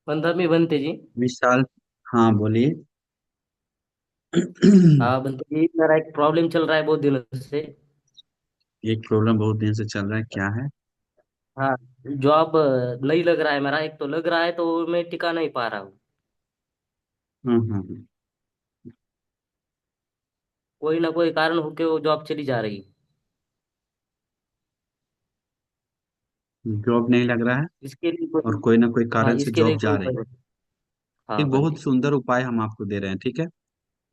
पंद्रहवीं बनते जी। विशाल। हाँ बोलिए। हाँ बनते जी, मेरा एक प्रॉब्लम चल रहा है बहुत दिनों से। एक प्रॉब्लम बहुत दिन से चल रहा है, क्या है? हाँ, जॉब नहीं लग रहा है मेरा। एक तो लग रहा है तो मैं टिका नहीं पा रहा हूँ। हम्म। कोई ना कोई कारण होके वो जॉब चली जा रही। जॉब नहीं लग रहा है इसके लिए और कोई। कोई ना कोई हाँ, कारण से इसके लिए जॉब जा कोई रही। हाँ एक बहुत बनते। सुंदर उपाय हम आपको दे रहे हैं, ठीक है।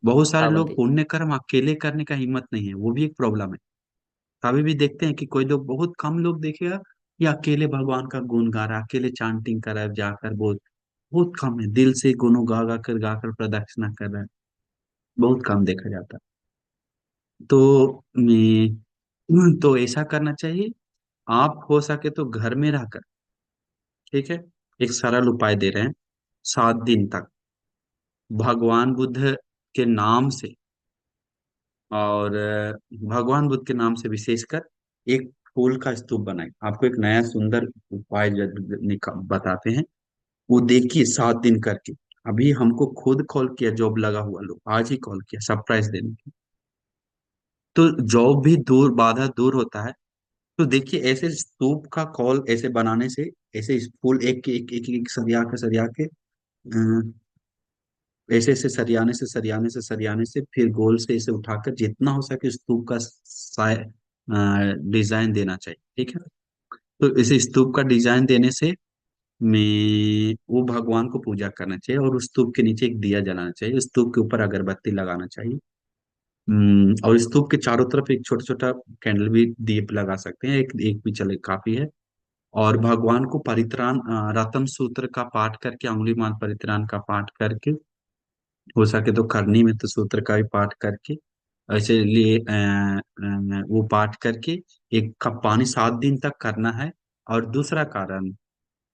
बहुत सारे हाँ लोग बनते जी। पुण्य कर्म अकेले करने का हिम्मत नहीं है, वो भी एक प्रॉब्लम है। अभी भी देखते हैं कि कोई लोग, बहुत कम लोग देखेगा ये अकेले भगवान का गुण गा रहा है, अकेले चांटिंग कर रहा है जाकर। बहुत बहुत कम है, दिल से गुणों गा कर प्रदक्षिणा कर रहा है। बहुत कम देखा जाता है। तो तो ऐसा करना चाहिए। आप हो सके तो घर में रहकर, ठीक है, एक सरल उपाय दे रहे हैं। 7 दिन तक भगवान बुद्ध के नाम से, और भगवान बुद्ध के नाम से विशेषकर एक फूल का स्तूप बनाए। आपको एक नया सुंदर उपाय बताते हैं। वो देखिए 7 दिन करके। अभी हमको खुद कॉल किया, जॉब लगा हुआ लोग आज ही कॉल किया सरप्राइज देने के। तो जॉब भी दूर, बाधा दूर होता है। तो देखिए ऐसे स्तूप का कॉल ऐसे बनाने से, ऐसे फूल एक सरिया के ऐसे ऐसे सरियाने से फिर गोल से इसे उठाकर जितना हो सके स्तूप का डिजाइन देना चाहिए, ठीक है। तो इसे स्तूप का डिजाइन देने से में वो भगवान को पूजा करना चाहिए, और उस स्तूप के नीचे एक दिया जलाना चाहिए, उस स्तूप के ऊपर अगरबत्ती लगाना चाहिए। और स्तूप के चारों तरफ एक छोटा छोटा कैंडल भी, दीप लगा सकते हैं, एक एक भी चले काफी है। और भगवान को परित्राण, रतन सूत्र का पाठ करके, अंगुली माल परित्राण का पाठ करके, हो सके तो करनी में तो सूत्र का भी पाठ करके, ऐसे लिए वो पाठ करके एक कप पानी 7 दिन तक करना है। और दूसरा कारण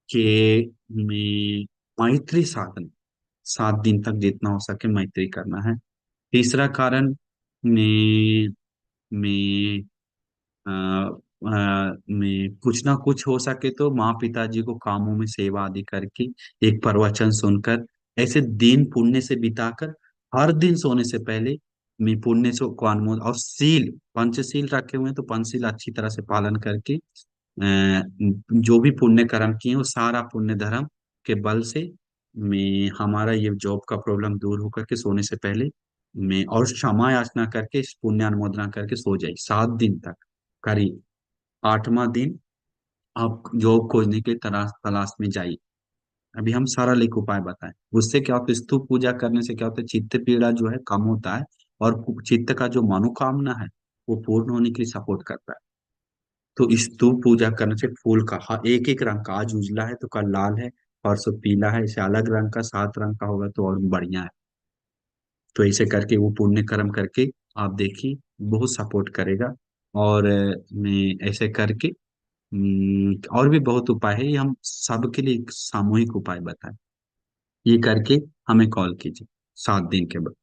कि में मैत्री साधन, 7 दिन तक जितना हो सके मैत्री करना है। तीसरा कारण में में कुछ ना कुछ हो सके तो माँ पिताजी को कामों में सेवा आदि करके, एक प्रवचन सुनकर, ऐसे दिन पुण्य से बिताकर, हर दिन सोने से पहले मैं पुण्य से को अनुमोदन, और सील, पंचशील रखे हुए हैं तो पंचशील अच्छी तरह से पालन करके, जो भी पुण्य कर्म किए वो सारा पुण्य धर्म के बल से मैं, हमारा ये जॉब का प्रॉब्लम दूर होकर के सोने से पहले मैं, और क्षमा याचना करके पुण्य अनुमोदना करके सो जाए। 7 दिन तक करिए। 8वां दिन आप जॉब खोजने के तलाश तलाश में जाइए। अभी हम सारा लेख उपाय बताएं। उससे क्या होता है, स्तूप पूजा करने से क्या होता है, चित्त पीड़ा जो है कम होता है, और चित्त का जो मनोकामना है वो पूर्ण होने के लिए सपोर्ट करता है। तो स्तूप पूजा करने से फूल का, हाँ, एक एक रंग का, आज उजला है तो कल लाल है, परसों पीला है, इसे अलग रंग का 7 रंग का होगा तो और बढ़िया है। तो ऐसे करके वो पुण्य कर्म करके आप देखिए, बहुत सपोर्ट करेगा। और मैं ऐसे करके, और भी बहुत उपाय है, ये हम सबके लिए एक सामूहिक उपाय बताएं। ये करके हमें कॉल कीजिए 7 दिन के बाद,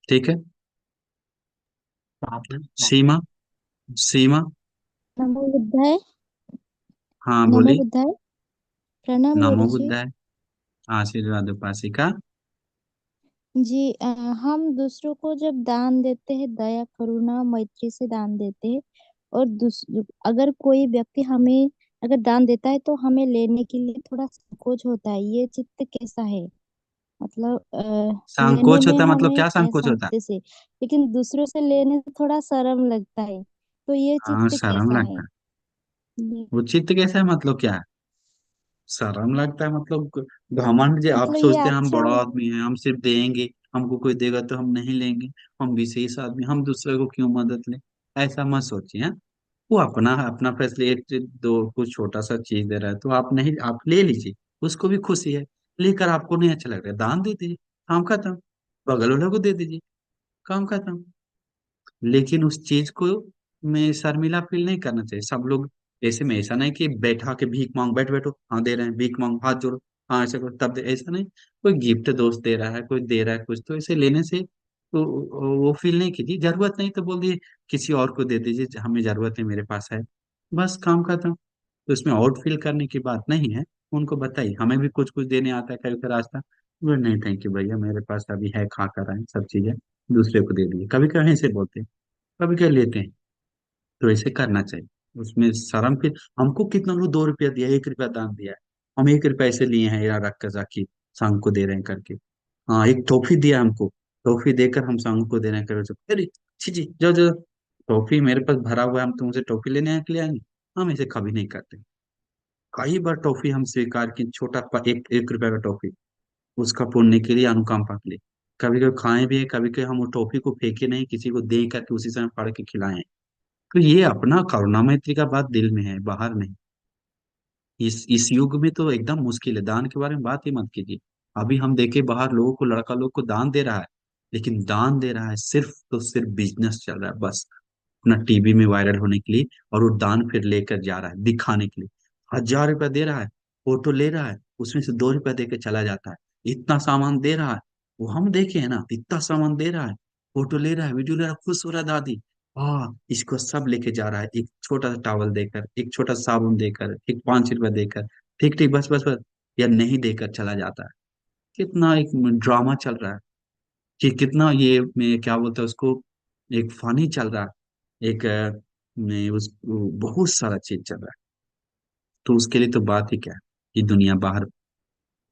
ठीक है। सीमा, सीमा। नमो बुद्धाय। हाँ नमो बोली। बुद्धाय। प्रणाम नमो गुरुजी। बुद्धाय। आशीर्वाद उपासिका। जी हम दूसरों को जब दान देते हैं, दया करुणा मैत्री से दान देते हैं। और अगर कोई व्यक्ति हमें अगर दान देता है तो हमें लेने के लिए थोड़ा संकोच होता है। ये चित्त कैसा है? मतलब लेने संकोच में होता है मतलब हमें क्या संकोच होता है? शांति से, लेकिन दूसरों से लेने से थोड़ा शर्म लगता है। तो ये हाँ, चित्त शर्म कैसा है? लगता है। वो चित्त कैसा है मतलब क्या है? शर्म लगता है मतलब घमंड, जो आप मतलब ये सोचते हैं हम अच्छा बड़ा है। आदमी हैं, हम सिर्फ देंगे, हमको कोई देगा तो हम नहीं लेंगे, हम विशेष आदमी, हम दूसरे को क्यों मदद लें। ऐसा मत सोचिए, हाँ? वो अपना अपना फैसले, एक दो कुछ छोटा सा चीज दे रहा है तो आप नहीं, आप ले लीजिए। उसको भी खुशी है। लेकर आपको नहीं अच्छा लग रहा है, दान दे दीजिए, काम खत्म। बगल वाले को दे दीजिए, काम खत्म। लेकिन उस चीज को में शर्मिला फील नहीं करना चाहिए। सब लोग ऐसे में, ऐसा नहीं कि बैठा के भीख मांग, बैठ बैठो, हाँ दे रहे हैं, भीख मांग, हाथ जोड़ो, हाँ ऐसा करो तब दे, ऐसा नहीं। कोई गिफ्ट दोस्त दे रहा है, कोई दे रहा है कुछ, तो ऐसे लेने से तो वो फील नहीं कीजिए। जरूरत नहीं तो बोल दिए किसी और को दे दीजिए, हमें जरूरत है, मेरे पास है, बस काम खत्म। तो इसमें आउट फील करने की बात नहीं है। उनको बताइए, हमें भी कुछ कुछ देने आता है कभी कभी रास्ता, बोले नहीं थैंक यू भैया, मेरे पास अभी है, खा कर आए सब चीजें, दूसरे को दे दिए, कभी कभी ऐसे बोलते हैं, कभी कभी लेते हैं। तो ऐसे करना चाहिए, उसमें शर्म फिर, हमको कितना लोग 2 रुपया दिया, 1 रुपया दान दिया है, हम 1 रुपया ऐसे लिए हैं यार रख कर जाके संघ को दे रहे हैं करके। हाँ, एक टॉफी दिया हमको, टॉफी देकर हम संघ को दे रहे हैं करके, अरे छी छी, जाओ जाओ, टॉफी मेरे पास भरा हुआ है, हम तुमसे टॉफी लेने के लिए आएंगे? हम ऐसे कभी नहीं करते। कई बार टॉफी हम स्वीकार की, छोटा 1 1 रुपया का टॉफी, उसका पुण्य के लिए, अनुकंपा के लिए, कभी कभी खाए भी है, कभी कभी हम वो टॉफी को फेंके नहीं, किसी को दे करके उसी समय फाड़ के खिलाए। तो ये अपना करुणा मैत्री का बात दिल में है, बाहर नहीं। इस युग में तो एकदम मुश्किल है, दान के बारे में बात ही मत कीजिए। अभी हम देखे बाहर लोगों को, लड़का लोग को दान दे रहा है, लेकिन दान दे रहा है सिर्फ तो सिर्फ बिजनेस चल रहा है बस, अपना टीवी में वायरल होने के लिए, और वो दान फिर लेकर जा रहा है दिखाने के लिए। 1,000 रुपया दे रहा है, फोटो ले रहा है, उसमें से 2 रुपया दे के चला जाता है। इतना सामान दे रहा है, वो हम देखे है ना, इतना सामान दे रहा है, फोटो ले रहा है, वीडियो ले रहा है, खुश हो रहा है दादी, हाँ इसको सब लेके जा रहा है, एक छोटा सा टॉवल देकर, एक छोटा सा साबुन देकर, एक 5 रुपया देकर, ठीक ठीक बस बस बस, या नहीं देकर चला जाता है। कितना एक ड्रामा चल रहा है, कि कितना ये मैं क्या बोलता है उसको, एक फनी चल रहा है, एक में उस बहुत सारा चीज चल रहा है। तो उसके लिए तो बात ही क्या है, ये दुनिया बाहर,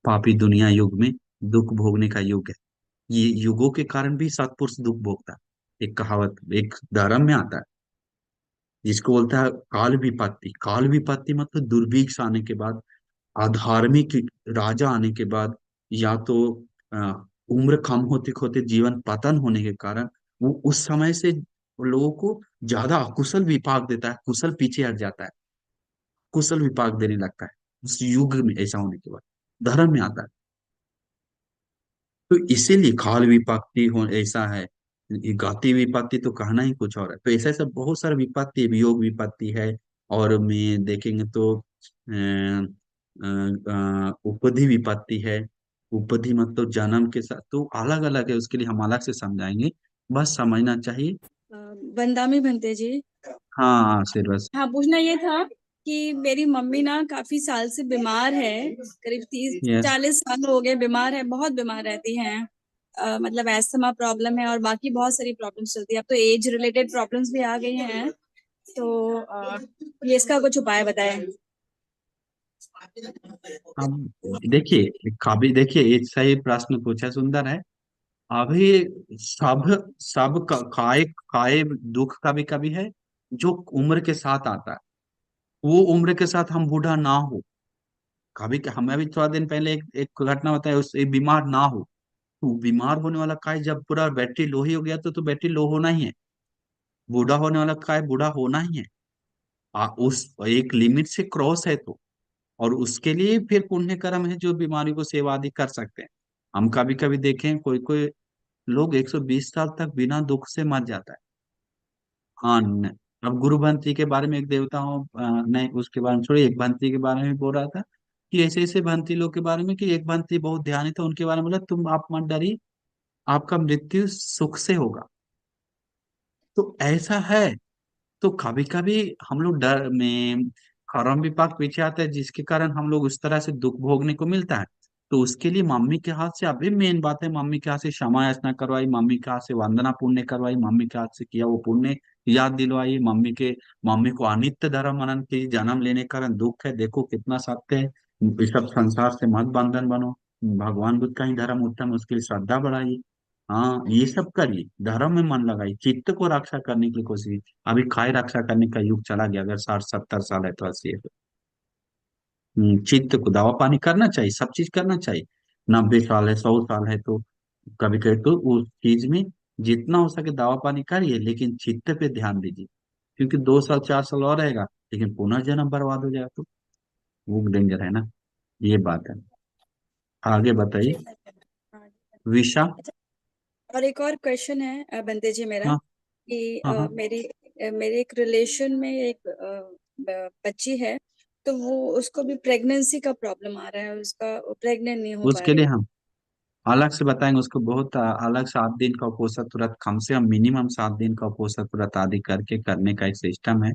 पापी दुनिया युग में दुख भोगने का युग है। ये युगों के कारण भी सत्पुरुष दुख भोगता है। एक कहावत एक धर्म में आता है, जिसको बोलता है काल विपत्ति। काल विपत्ति मतलब दुर्भिक्ष आने के बाद, अधार्मिक राजा आने के बाद, या तो अ, उम्र कम होते होते जीवन पतन होने के कारण, वो उस समय से लोगों को ज्यादा अकुशल विपाक देता है, कुशल पीछे हट जाता है, कुशल विपाक देने लगता है उस युग में, ऐसा होने के बाद धर्म में आता है। तो इसीलिए काल विपत्ति हो ऐसा है, ये गाति विपत्ति तो कहना ही कुछ और है। तो ऐसा ऐसा बहुत सारा विपत्ति है, वियोग विपत्ति है। और में देखेंगे तो उपधि विपत्ति है। उपधि मतलब जन्म के साथ, तो अलग अलग है, उसके लिए हम अलग से समझाएंगे, बस समझना चाहिए। बंदामी बनते जी। हाँ हाँ सिर बस। हाँ, पूछना ये था कि मेरी मम्मी ना काफी साल से बीमार है, करीब तीस यस। 40 साल हो गए बीमार है, बहुत बीमार रहती हैं। मतलब एस्थमा प्रॉब्लम है और बाकी बहुत सारी प्रॉब्लम्स चलती है, अब तो एज रिलेटेड प्रॉब्लम्स भी आ गई हैं। तो ये इसका कुछ उपाय बताएं। अब देखिए, काबिल देखिए, एक सही प्रश्न पूछा, सुंदर है। अभी सब सब काय काय दुख का भी कभी है, जो उम्र के साथ आता है, वो उम्र के साथ हम बूढ़ा ना हो। कभी हमें अभी थोड़ा दिन पहले एक घटना बताया, उस एक बीमार ना हो। तो बीमार होने वाला काय जब पूरा बैटरी लो ही हो गया, तो बैटरी लो होना ही है। बूढ़ा होने वाला काय बूढ़ा होना ही है। उस एक लिमिट से क्रॉस है तो, और उसके लिए फिर पुण्य कर्म है, जो बीमारी को सेवा आदि कर सकते हैं। हम कभी कभी देखें, कोई कोई लोग 120 साल तक बिना दुख से मर जाता है। हाँ अब गुरु भंत्री के बारे में एक देवता हूँ, नहीं उसके बारे में छोड़िए, एक भंत्री के बारे में बोल रहा था, कि ऐसे ऐसे भंत्री लोग के बारे में, कि एक भंत्री बहुत ध्यानी था, उनके बारे में बोला, तुम आप मत डरिए, आपका मृत्यु सुख से होगा। तो ऐसा है। तो कभी कभी हम लोग डर में, कर्म विपाक पीछे आता है, जिसके कारण हम लोग उस तरह से दुख भोगने को मिलता है। तो उसके लिए मम्मी के हाथ से, अभी मेन बात है, मम्मी के हाथ से क्षमा याचना करवाई, मम्मी के हाथ से वंदना पुण्य करवाई, मम्मी के हाथ से किया वो पुण्य याद दिलवाई, मम्मी को अनित्य धर्म मनन की, जन्म लेने के कारण दुख है, देखो कितना सत्य है, इस सब संसार से मत बंधन बनो, भगवान बुद्ध का ही धर्म उत्तम है, उसके लिए श्रद्धा बढ़ाइए। हाँ ये सब करिए, धर्म में मन लगाइए, चित्त को रक्षा करने की कोशिश। अभी काय रक्षा करने का युग चला गया, अगर 60 70 साल है तो 80 है तो चित्त को दवा पानी करना चाहिए, सब चीज करना चाहिए। 90 साल है, 100 साल है तो कभी कभी तो उस चीज में जितना हो सके दवा पानी करिए, लेकिन चित्त पे ध्यान दीजिए, क्योंकि 2 साल 4 साल और रहेगा, लेकिन पुनर्जन्म बर्बाद हो जाएगा, तो वो डेंजर है ना। ये बात है। आगे बताइए। विशा। अच्छा, और एक और क्वेश्चन है बंदे जी मेरा, हाँ कि हाँ हाँ। मेरे एक रिलेशन में एक बच्ची है, तो वो उसको भी प्रेगनेंसी का प्रॉब्लम आ रहा है, उसका प्रेग्नेंट नहीं हो पा उसके रही लिए है। हम अलग से बताएंगे उसको, बहुत अलग 7 दिन का उपोषण व्रत, कम से कम मिनिमम 7 दिन का उपोषण व्रत आदि करके करने का एक सिस्टम है।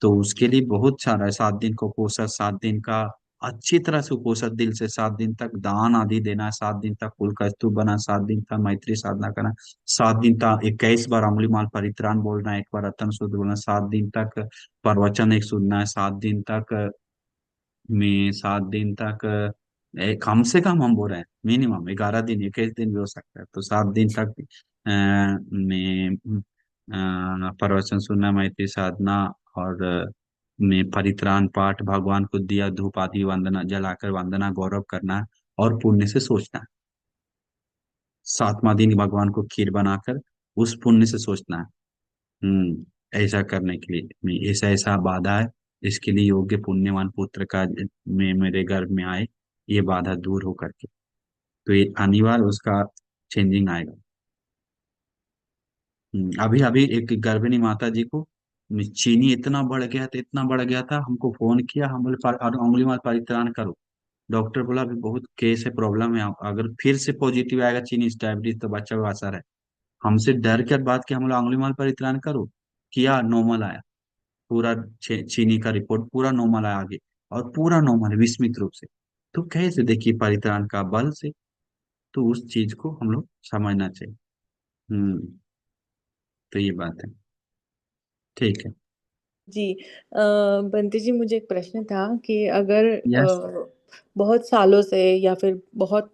तो उसके लिए बहुत सारा है, 7 दिन का उपोषण, 7 दिन का अच्छी तरह से उपोषित दिल से 7 दिन तक दान आदि देना, 7 दिन तक कुल का स्तूप बना, 7 दिन तक मैत्री साधना करना, 7 दिन तक 21 बार अंगुलीमाल परित्राण बोलना, एक बार रत्न सूत्र बोलना, 7 दिन तक प्रवचन एक सुनना है, 7 दिन तक में 7 दिन तक कम से कम हम बोल रहे हैं मिनिमम 11 दिन, 21 दिन भी हो सकता है, तो 7 दिन तक में प्रवचन सुनना, मैत्री साधना, और में परित्राण पाठ, भगवान को दिया धूप आदि वंदना जलाकर वंदना गौरव करना, और पुण्य से सोचना। 7वां दिन भगवान को खीर बनाकर उस पुण्य से सोचना है। ऐसा करने के लिए ऐसा ऐसा बाधा है, इसके लिए योग्य पुण्यवान पुत्र का में मेरे गर्भ में आए, ये बाधा दूर हो करके, तो ये अनिवार्य उसका चेंजिंग आएगा। अभी अभी एक गर्भिणी माता जी को चीनी इतना बढ़ गया था, इतना बढ़ गया था, हमको फोन किया, हम बोले उंगली माल परित्राण करो। डॉक्टर बोला अभी बहुत केस है, प्रॉब्लम है, अगर फिर से पॉजिटिव आएगा चीनी डायबिटीज तो बच्चा का असर है। हमसे डर कर बात की, हम लोग उंगली माल परित्राण करो, किया, नॉर्मल आया, पूरा चीनी का रिपोर्ट पूरा नॉर्मल आया आगे, और पूरा नॉर्मल है विस्मित रूप से। तो कैसे देखिए परित्राण का बल से, तो उस चीज को हम लोग समझना चाहिए। हम्म। तो ये बात है। ठीक है। जी। बंटी जी, मुझे एक प्रश्न था कि अगर यस। बहुत सालों से या फिर बहुत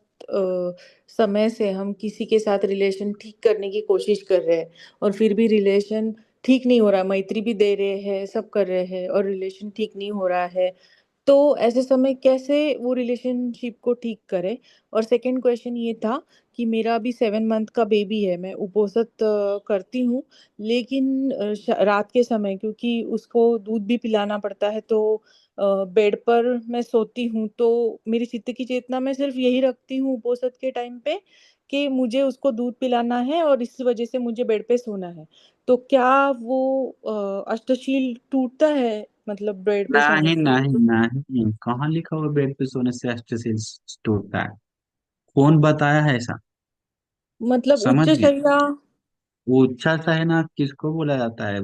समय से हम किसी के साथ रिलेशन ठीक करने की कोशिश कर रहे हैं और फिर भी रिलेशन ठीक नहीं हो रहा, मैत्री भी दे रहे हैं, सब कर रहे हैं और रिलेशन ठीक नहीं हो रहा है, तो ऐसे समय कैसे वो रिलेशनशिप को ठीक करें? और सेकंड क्वेश्चन ये था कि मेरा अभी 7 मंथ का बेबी है, मैं उपवासत करती हूँ, लेकिन रात के समय क्योंकि उसको दूध भी पिलाना पड़ता है, तो बेड पर मैं सोती हूँ, तो मेरी चित्त की चेतना मैं सिर्फ यही रखती हूँ उपवासत के टाइम पे कि मुझे उसको दूध पिलाना है और इस वजह से मुझे बेड पे सोना है। तो क्या वो अष्टशील टूटता है, मतलब बेड पे सोने नहीं से? नहीं नहीं, कहाँ लिखा हुआ बेड पे सोने से एस्टेसिल टूटता है? कौन बताया है ऐसा? मतलब समझ उच्च गए? शैया। ऊंचा सा है ना, किसको बोला जाता है?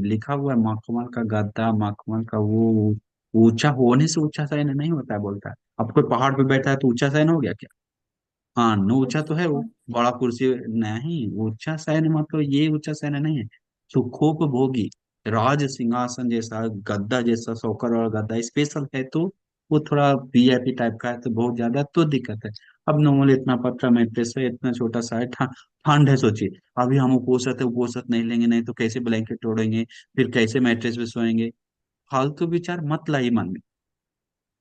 लिखा हुआ है मखमल का गद्दा, मखमल का वो ऊंचा होने से ऊंचा सा है ना नहीं होता है, बोलता है। अब कोई पहाड़ पे बैठा है तो ऊंचा सा है ना हो गया क्या? हाँ, नो ऊंचा तो है वो, अच्छा। बड़ा कुर्सी नहीं, ऊंचा शयन मतलब ये ऊंचा शयन नहीं है। सुखोप भोगी राज सिंहासन जैसा गद्दा, जैसा सोकर और गद्दा स्पेशल है, तो वो थोड़ा वीआईपी टाइप का है, तो बहुत ज्यादा तो दिक्कत है। अब नॉर्मल इतना पतला मैट्रेस है, इतना छोटा सा है, ठंड है, सोचिए। अभी हम उपोषित है, उपोषित नहीं लेंगे, नहीं तो कैसे ब्लैंकेट ओढ़ेंगे, फिर कैसे मैट्रेस पे सोएंगे? फालतू विचार मत लाइए मन में।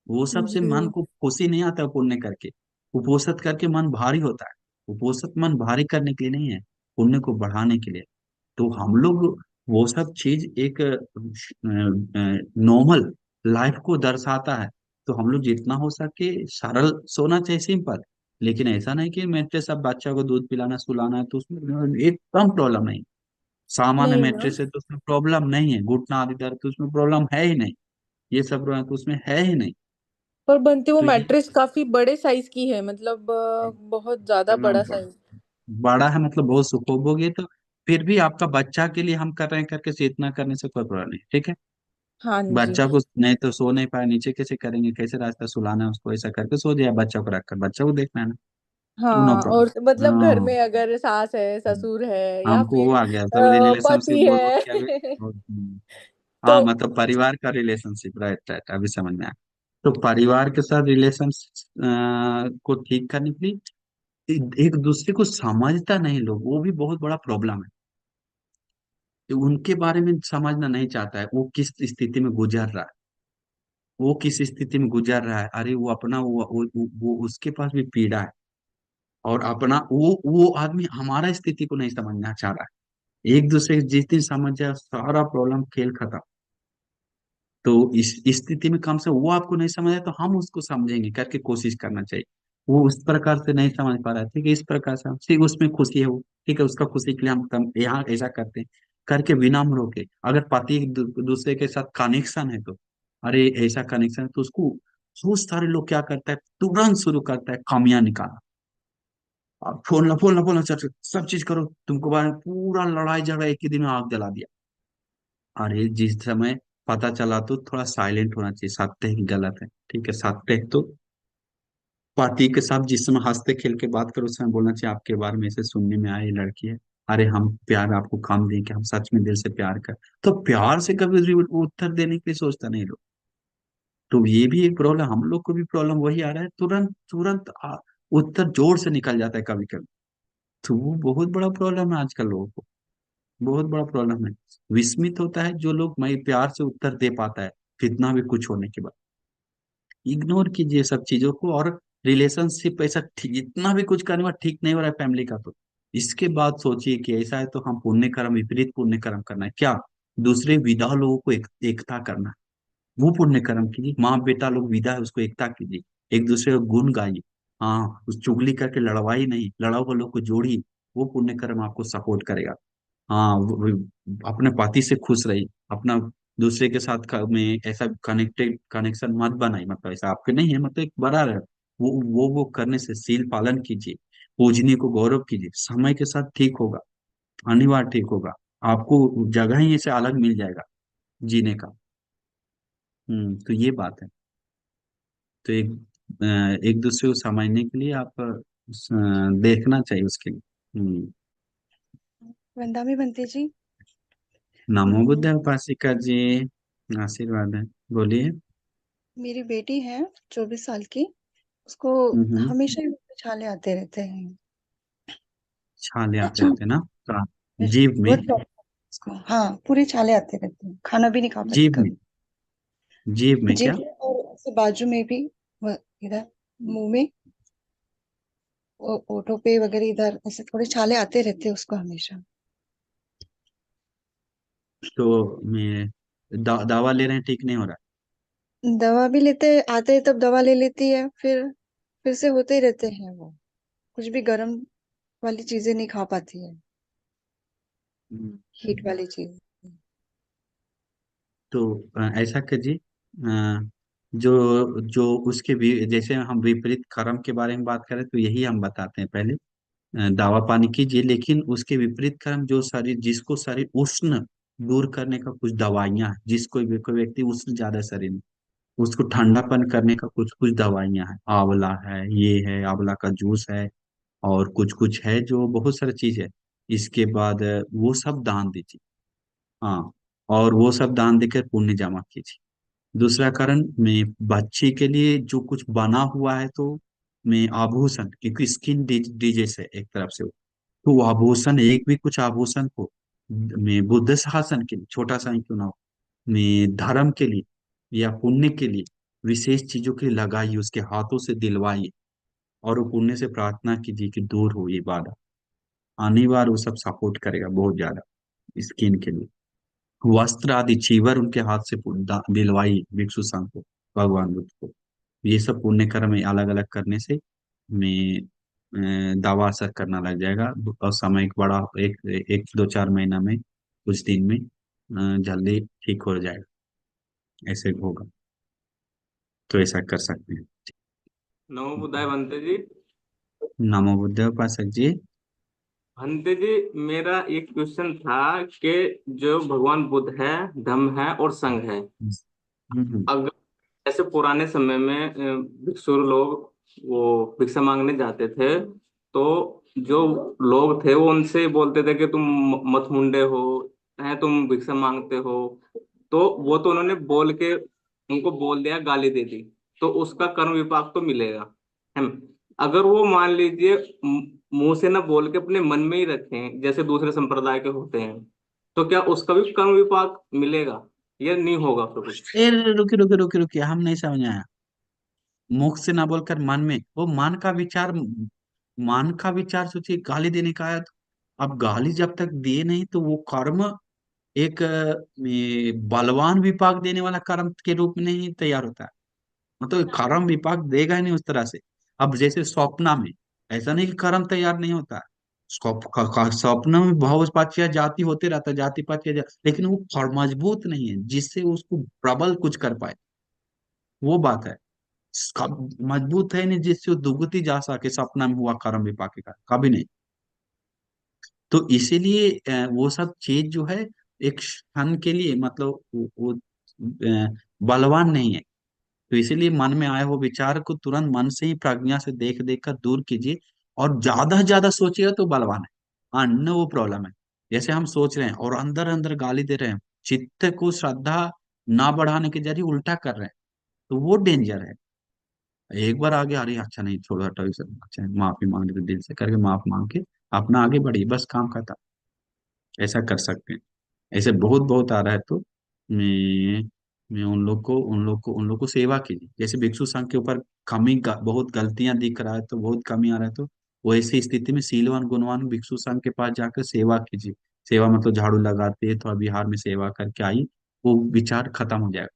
वो सब से मन जी। को खुशी नहीं आता है पुण्य करके। उपोषित करके मन भारी होता है। उपोषित मन भारी करने के लिए नहीं है, पुण्य को बढ़ाने के लिए। तो हम लोग वो सब चीज एक नॉर्मल लाइफ को दर्शाता है। तो हम लोग जितना हो सके सरल सोना चाहिए, सिंपल। लेकिन ऐसा नहीं कि मैट्रेस अब बच्चा को दूध पिलाना सुलाना है तो उसमें एकदम प्रॉब्लम नहीं। सामान्य नहीं ना। मैट्रेस है तो उसमें प्रॉब्लम नहीं है, घुटना आदि दर्द तो उसमें प्रॉब्लम है ही नहीं, ये सब तो उसमें है ही नहीं। पर बनते वो तो ये मैट्रेस काफी बड़े साइज की है, मतलब बहुत ज्यादा इतना बड़ा साइज। बड़ा है मतलब बहुत सुखोभोगी है, तो फिर भी आपका बच्चा के लिए हम कर रहे हैं करके से इतना करने से कोई प्रॉब्लम नहीं, ठीक है। हाँ जी। बच्चा को नहीं तो सो नहीं पाए, नीचे कैसे करेंगे, कैसे रास्ता सुलाना है उसको, ऐसा करके सो जाए, बच्चा को रखकर बच्चा को देखना है ना, तो नो हाँ, और प्रॉब्लम। मतलब घर हाँ। में अगर सास है, ससुर है या हमको वो फिर आ गया सब रिलेशनशिप पति बोल बोल के अभी। है तो हाँ मतलब परिवार का रिलेशनशिप, राइट राइट, अभी समझ में आया। तो परिवार के साथ रिलेशन को ठीक करने के लिए एक दूसरे को समझता नहीं लोग, वो भी बहुत बड़ा प्रॉब्लम है। तो उनके बारे में समझना नहीं चाहता है, वो किस स्थिति में गुजर रहा है, वो किस स्थिति में गुजर रहा है, अरे वो अपना वो उसके पास भी पीड़ा है, और अपना वो आदमी हमारा स्थिति को नहीं समझना चाह रहा है। एक दूसरे को जिस दिन समझ जाए सारा प्रॉब्लम खेल खत्म। तो इस स्थिति में कम से वो आपको नहीं समझ आए तो हम उसको समझेंगे करके कोशिश करना चाहिए। वो उस प्रकार से नहीं समझ पा रहा है, ठीक है, इस प्रकार से ठीक उसमें खुशी है वो, ठीक है, उसका खुशी के लिए हम यहाँ ऐसा करते हैं करके विनम्र होके। अगर पति दूसरे के साथ कनेक्शन है तो, अरे ऐसा कनेक्शन है तो उसको, बहुत सारे लोग क्या करता है तुरंत शुरू करता है खामियां निकालना। अब फोन ला फोन ला, सब चीज करो, तुमको बारे में पूरा लड़ाई झगड़ा एक ही दिन में आग जला दिया। अरे जिस समय पता चला तो थोड़ा साइलेंट होना चाहिए। सत्य ही गलत है, ठीक है, सत्य तो पति के साथ जिस समय हंसते खेल के बात करो, उस समय बोलना चाहिए आपके बारे में ऐसे सुनने में आया, ये लड़की है, अरे हम प्यार आपको काम दें कि हम सच में दिल से प्यार कर। तो प्यार से कभी भी उत्तर देने के लिए सोचता नहीं लोग। तो ये भी एक प्रॉब्लम, हम लोग को भी प्रॉब्लम वही आ रहा है, तुरंत तुरंत उत्तर जोर से निकल जाता है कभी कभी। तो वो बहुत बड़ा प्रॉब्लम है आजकल लोगों को, बहुत बड़ा प्रॉब्लम है। विस्मित होता है जो लोग मैं प्यार से उत्तर दे पाता है कितना भी कुछ होने के बाद। इग्नोर कीजिए सब चीजों को। और रिलेशनशिप ऐसा इतना भी कुछ करने में ठीक नहीं हो रहा है फैमिली का, तो इसके बाद सोचिए कि ऐसा है तो हम पुण्य कर्म, विपरीत पुण्य कर्म करना है क्या, दूसरे विधा लोगों को एकता करना है, वो पुण्य कर्म कीजिए। माँ बेटा लोग विदा है, उसको एकता कीजिए, एक दूसरे को गुण गाइए। हाँ, उस चुगली करके लड़वाई नहीं, लड़ाओ हुए लोग को जोड़िए, वो पुण्य कर्म आपको सपोर्ट करेगा। हाँ, अपने पति से खुश रहिए, अपना दूसरे के साथ में ऐसा कनेक्टेड कनेक्शन मत बनाइए, मतलब ऐसा आपके नहीं है, मतलब एक बड़ा रहे। वो करने से सील पालन कीजिए, पूजनीय को गौरव कीजिए, समय के साथ ठीक होगा, अनिवार्य ठीक होगा। आपको जगह ही ऐसे अलग मिल जाएगा जीने का। तो ये बात है। तो एक दूसरे को समझने के लिए आप देखना चाहिए उसके लिए। वंदामी बनते जी। नमो हम्म, बुद्ध उपासिका जी, आशीर्वाद है, बोलिए। मेरी बेटी है 24 साल की। उसको हम्म। हमेशा ही मुंह पे छाले आते रहते हैं। छाले आते रहते हैं ना, कहाँ? जीभ में? बहुत प्रॉब्लम है उसको। हाँ, पूरे छाले आते रहते हैं, खाना भी नहीं खा पाती जीभ में? कभी। जीभ में जी, क्या? और ऐसे बाजू में भी, इधर मुंह में, ओठों पे वगैरह, इधर ऐसे थोड़े छाले आते रहते हैं उसको हमेशा। तो मैं दवा ले रहे हैं, ठीक नहीं हो रहा? दवा भी लेते आते हैं तब दवा ले लेती है, फिर से होते ही रहते हैं वो। कुछ भी गर्म वाली चीजें नहीं खा पाती है, हम्म। हीट वाली चीज। तो ऐसा कीजिए, जो जो उसके भी जैसे हम विपरीत कर्म के बारे में बात करें तो यही हम बताते हैं पहले। दवा पानी कीजिए, लेकिन उसके विपरीत कर्म जो शरीर, जिसको शरीर उष्ण दूर करने का कुछ दवाइयाँ हैं, जिसको भी कोई व्यक्ति उष्ण ज्यादा है शरीर में, उसको ठंडापन करने का कुछ कुछ दवाइयाँ हैं, आंवला है, ये है, आंवला का जूस है, और कुछ कुछ है जो बहुत सारी चीज है। इसके बाद वो सब दान दीजिए। हाँ, और वो सब दान देकर पुण्य जमा कीजिए। दूसरा कारण में बच्चे के लिए जो कुछ बना हुआ है, तो में आभूषण, क्योंकि स्किन डिजीज है एक तरफ से वो, तो वो आभूषण, एक भी कुछ आभूषण को में बुद्ध शासन के लिए, छोटा सा ही क्यों ना हो, में धर्म के लिए या पुण्य के लिए, विशेष चीजों के लिए लगाइए, उसके हाथों से दिलवाइए, और वो पुण्य से प्रार्थना कीजिए कि दूर हो ये बाधा। आने बार वो सब सपोर्ट करेगा बहुत ज्यादा स्किन के लिए। वस्त्र आदि चीवर उनके हाथ से दिलवाई भिक्षु संघ को, भगवान बुद्ध को। ये सब पुण्य कर्म अलग अलग करने से में दवा असर करना लग जाएगा, और समय एक बड़ा, एक एक 2-4 महीना में, कुछ दिन में जल्दी ठीक हो जाएगा, ऐसे होगा। तो ऐसा कर सकते हैं। नमो बुद्धाय भंते जी। नमो बुद्ध उपासक जी। भंते जी, मेरा एक क्वेश्चन था कि जो भगवान बुद्ध है, धम्म है और संघ है, हम्म। अगर ऐसे पुराने समय में भिक्षु लोग वो भिक्षा मांगने जाते थे, तो जो लोग थे वो उनसे बोलते थे कि तुम मतमुंडे हो, हैं तुम भिक्षा मांगते हो। तो वो तो उन्होंने बोल के उनको बोल दिया, गाली दे दी, तो उसका कर्म विपाक तो मिलेगा। है। अगर वो मान लीजिए मुंह से ना बोल के अपने मन में ही रखें, जैसे दूसरे संप्रदाय के होते हैं, तो क्या उसका भी कर्म विपाक मिलेगा या नहीं होगा फिर कुछ? ए, रुकिए रुकिए रुकिए रुकिए, हम नहीं समझ आया। मुख से ना बोलकर मन में, वो मन का विचार, मन का विचार सोचिए, गाली देने का आया तो, अब गाली जब तक दिए नहीं तो वो कर्म एक ये बलवान विपाक देने वाला कर्म के रूप में नहीं तैयार होता है। मतलब कर्म विपाक देगा ही नहीं उस तरह से। अब जैसे स्वप्न में, ऐसा नहीं कि कर्म तैयार नहीं होता है, स्वप्न में भव पाच्य जाति होते रहता है, जाति पाच्य लेकिन वो मजबूत नहीं है जिससे उसको प्रबल कुछ कर पाए, वो बात है। मजबूत है नहीं जिससे वो दुगती जा सके, सपना में हुआ कर्म विपाक का कभी नहीं। तो इसीलिए वो सब चीज जो है एक क्षण के लिए, मतलब वो बलवान नहीं है। तो इसीलिए मन में आए वो विचार को तुरंत मन से ही प्रज्ञा से देख देख कर दूर कीजिए। और ज्यादा से ज्यादा सोचिएगा तो बलवान है, हाँ न वो प्रॉब्लम है। जैसे हम सोच रहे हैं और अंदर अंदर गाली दे रहे हैं, चित्त को श्रद्धा ना बढ़ाने के जरिए उल्टा कर रहे हैं, तो वो डेंजर है। एक बार आगे, अरे अच्छा नहीं छोड़ो हटो इसे, अच्छा माफी मांग रहे दिल से करके माफ मांग के अपना आगे बढ़िए, बस काम खत्म। ऐसा कर सकते हैं। ऐसे बहुत बहुत आ रहा है, तो मैं मैं उन लोग को सेवा कीजिए। जैसे भिक्षु संघ के ऊपर बहुत गलतियां दिख रहा है, तो बहुत कमी आ रहा है, तो वो ऐसी स्थिति में सीलवान गुणवान भिक्षु संघ के पास जाकर सेवा कीजिए। सेवा मतलब झाड़ू लगाते, थोड़ा बिहार में सेवा करके आई, वो विचार खत्म हो जाएगा।